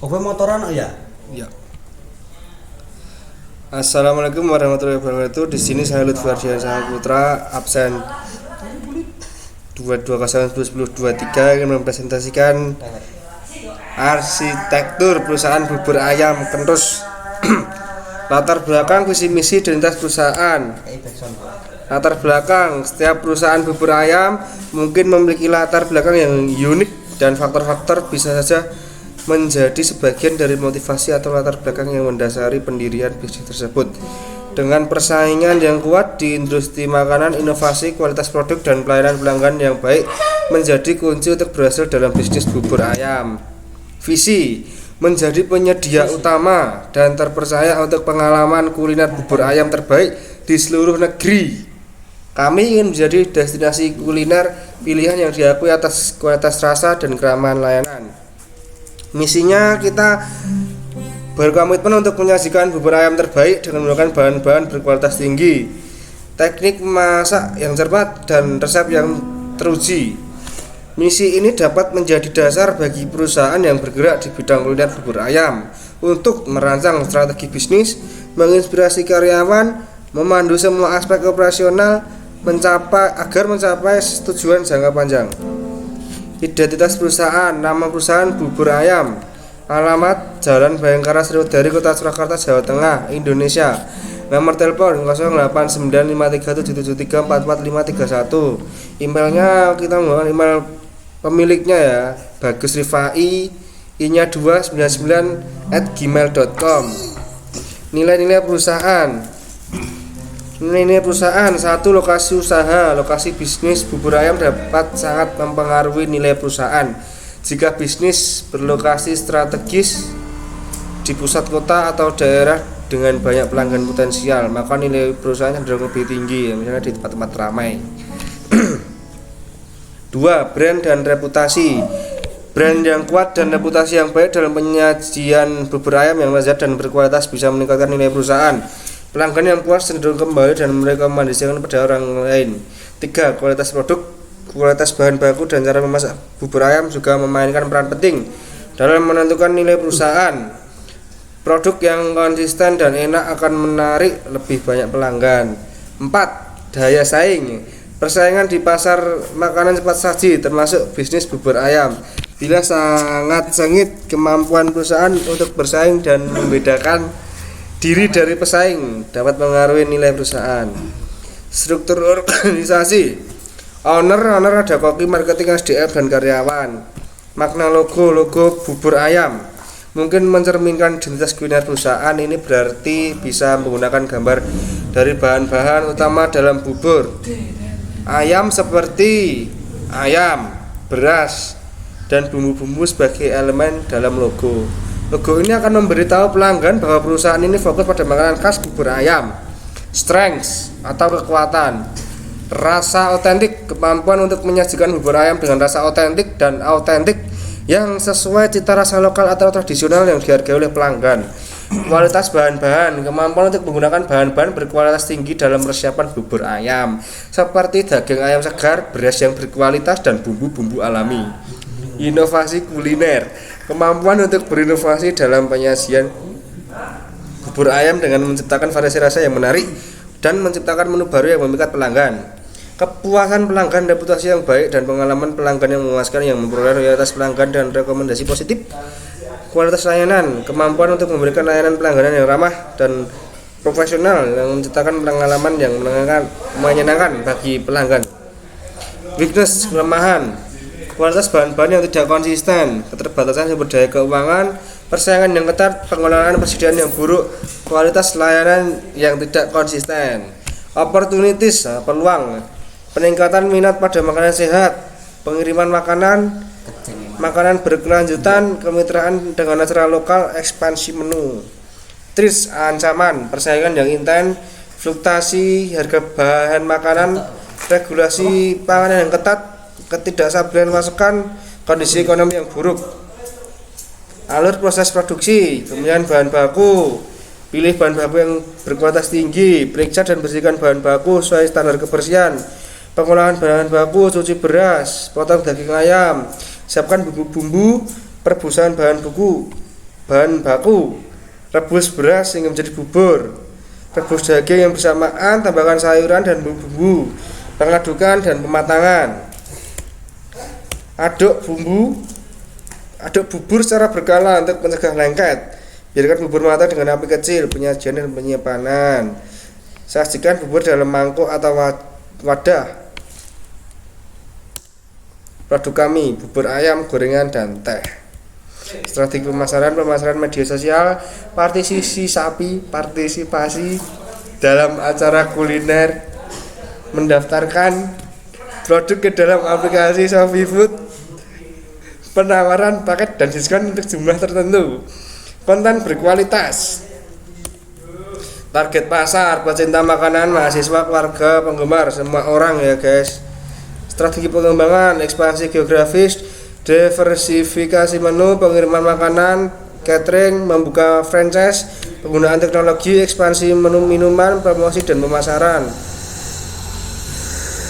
Kowe motoran ya? Ya. Assalamualaikum warahmatullahi wabarakatuh. Di sini saya Lutfi Ardian Putra, absen 22012023 yang mempresentasikan arsitektur perusahaan bubur ayam Kentus. Latar belakang visi misi identitas perusahaan. Latar belakang setiap perusahaan bubur ayam mungkin memiliki latar belakang yang unik dan faktor-faktor bisa saja menjadi sebagian dari motivasi atau latar belakang yang mendasari pendirian bisnis tersebut. Dengan persaingan yang kuat di industri makanan, inovasi, kualitas produk, dan pelayanan pelanggan yang baik menjadi kunci untuk berhasil dalam bisnis bubur ayam. Visi menjadi penyedia utama dan terpercaya untuk pengalaman kuliner bubur ayam terbaik di seluruh negeri. Kami ingin menjadi destinasi kuliner pilihan yang diakui atas kualitas rasa dan keramahan layanan. Misinya, kita berkomitmen untuk menyajikan bubur ayam terbaik dengan menggunakan bahan-bahan berkualitas tinggi, teknik masak yang cermat, dan resep yang teruji. Misi ini dapat menjadi dasar bagi perusahaan yang bergerak di bidang kuliner bubur ayam untuk merancang strategi bisnis, menginspirasi karyawan, memandu semua aspek operasional agar mencapai tujuan jangka panjang. Identitas perusahaan, nama perusahaan bubur ayam, alamat Jalan Bayangkara Sriwedari, Kota Surakarta, Jawa Tengah, Indonesia. Nomor telepon 089573444531. Emailnya kita menggunakan email pemiliknya ya, Bagus Rifai, i-nya 299@gmail.com. Nilai-nilai perusahaan. Ini perusahaan, satu, lokasi usaha, lokasi bisnis bubur ayam dapat sangat mempengaruhi nilai perusahaan. Jika bisnis berlokasi strategis di pusat kota atau daerah dengan banyak pelanggan potensial, maka nilai perusahaan cenderung lebih tinggi, misalnya di tempat-tempat ramai. 2. Brand dan reputasi. Brand yang kuat dan reputasi yang baik dalam penyajian bubur ayam yang lezat dan berkualitas bisa meningkatkan nilai perusahaan. Pelanggan yang puas cenderung kembali dan merekomendasikan pada orang lain. 3. Kualitas produk. Kualitas bahan baku dan cara memasak bubur ayam juga memainkan peran penting dalam menentukan nilai perusahaan. Produk yang konsisten dan enak akan menarik lebih banyak pelanggan. 4. Daya saing. Persaingan di pasar makanan cepat saji termasuk bisnis bubur ayam. Bila sangat sengit, kemampuan perusahaan untuk bersaing dan membedakan diri dari pesaing dapat mengaruhi nilai perusahaan. Struktur organisasi. Owner ada koki, marketing, SDM, dan karyawan. Makna logo bubur ayam mungkin mencerminkan identitas kuliner perusahaan. Ini berarti bisa menggunakan gambar dari bahan-bahan utama dalam bubur ayam seperti ayam, beras, dan bumbu-bumbu sebagai elemen dalam logo. Logo ini akan memberitahu pelanggan bahwa perusahaan ini fokus pada makanan khas bubur ayam. Strengths atau kekuatan. Rasa otentik, kemampuan untuk menyajikan bubur ayam dengan rasa otentik dan autentik yang sesuai cita rasa lokal atau tradisional yang dihargai oleh pelanggan. Kualitas bahan-bahan, kemampuan untuk menggunakan bahan-bahan berkualitas tinggi dalam persiapan bubur ayam, seperti daging ayam segar, beras yang berkualitas, dan bumbu-bumbu alami. Inovasi kuliner, kemampuan untuk berinovasi dalam penyajian bubur ayam dengan menciptakan variasi rasa yang menarik dan menciptakan menu baru yang memikat pelanggan. Kepuasan pelanggan, reputasi yang baik, dan pengalaman pelanggan yang memuaskan yang memperoleh loyalitas pelanggan dan rekomendasi positif. Kualitas layanan, kemampuan untuk memberikan layanan pelanggan yang ramah dan profesional yang menciptakan pengalaman yang menyenangkan bagi pelanggan. Weakness, kelemahan, kualitas bahan-bahan yang tidak konsisten, keterbatasan sumber daya keuangan, persaingan yang ketat, pengelolaan persediaan yang buruk, kualitas layanan yang tidak konsisten. Opportunities, peluang, peningkatan minat pada makanan sehat, pengiriman makanan berkelanjutan, kemitraan dengan acara lokal, ekspansi menu. Threats, ancaman, persaingan yang intens, fluktuasi harga bahan makanan, regulasi pangan yang ketat, ketidakstabilan masukan, kondisi ekonomi yang buruk. Alur proses produksi, pemilihan bahan baku, pilih bahan baku yang berkualitas tinggi, periksa dan bersihkan bahan baku sesuai standar kebersihan, pengolahan bahan baku, cuci beras, potong daging ayam, siapkan bumbu-bumbu, perbusan bahan baku, bahan baku: rebus beras hingga menjadi bubur, rebus daging yang bersamaan, tambahkan sayuran dan bumbu, pengadukan dan pematangan. Aduk bubur secara berkala untuk mencegah lengket. Biarkan bubur matang dengan api kecil. Penyajian dan penyimpanan: sajikan bubur dalam mangkuk atau wadah. Produk kami: bubur ayam, gorengan, dan teh. Strategi pemasaran media sosial, partisipasi dalam acara kuliner, mendaftarkan produk ke dalam aplikasi Shopee Food, penawaran paket dan diskon untuk jumlah tertentu. Konten berkualitas. Target pasar: pecinta makanan, mahasiswa, keluarga, penggemar, semua orang ya guys. Strategi pengembangan: ekspansi geografis, diversifikasi menu, pengiriman makanan, catering, membuka franchise, penggunaan teknologi, ekspansi menu minuman, promosi dan pemasaran.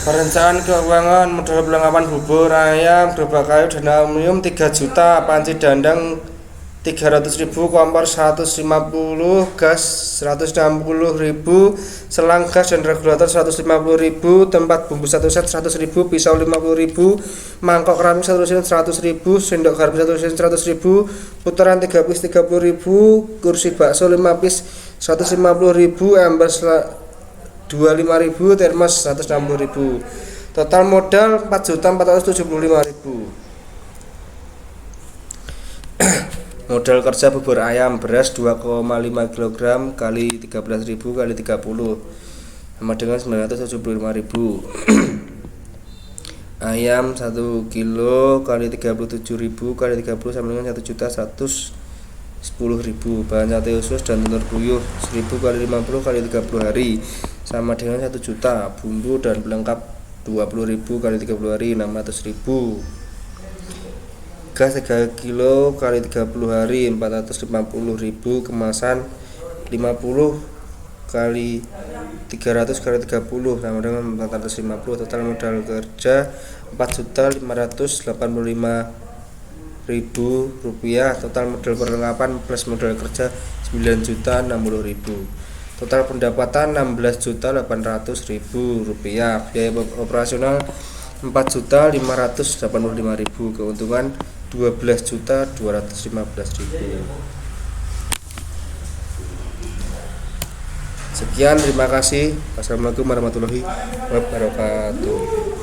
Perencanaan keuangan: modal perlengkapan bubur ayam, gerobak kayu dan aluminium 3 juta, panci dandang 300.000, kompor 150, gas 160.000, selang gas dan regulator 150.000, tempat bumbu 1 set 100.000, pisau 50.000, mangkok keramik 1 set 100.000, sendok garam 1 set 100.000, putaran 3 piece 30.000, kursi bakso 5 piece 150.000, ember 25.000, termos 160.000. Total modal 4.475.000. Modal kerja bubur ayam: beras 2,5 kg kali 13.000 kali 30 sama dengan 975.000. Ayam 1 kilo kali 37.000 kali 30 sama dengan 1.110.000. Bahan sate usus dan telur puyuh 1.000 kali 50 kali 30 hari sama dengan 1 juta. Bumbu dan pelengkap 20.000 kali 30 hari 600.000. Gas 3 kilo kali 30 hari 450.000, kemasan 50 kali 300 kali 30 sama dengan 450. Total modal kerja 4.585.000 rupiah. Total modal perlengkapan plus modal kerja 9.060.000. Total pendapatan 16.800.000 rupiah. Biaya operasional 4.585.000. Keuntungan 12.215.000. Sekian, terima kasih. Wassalamualaikum warahmatullahi wabarakatuh.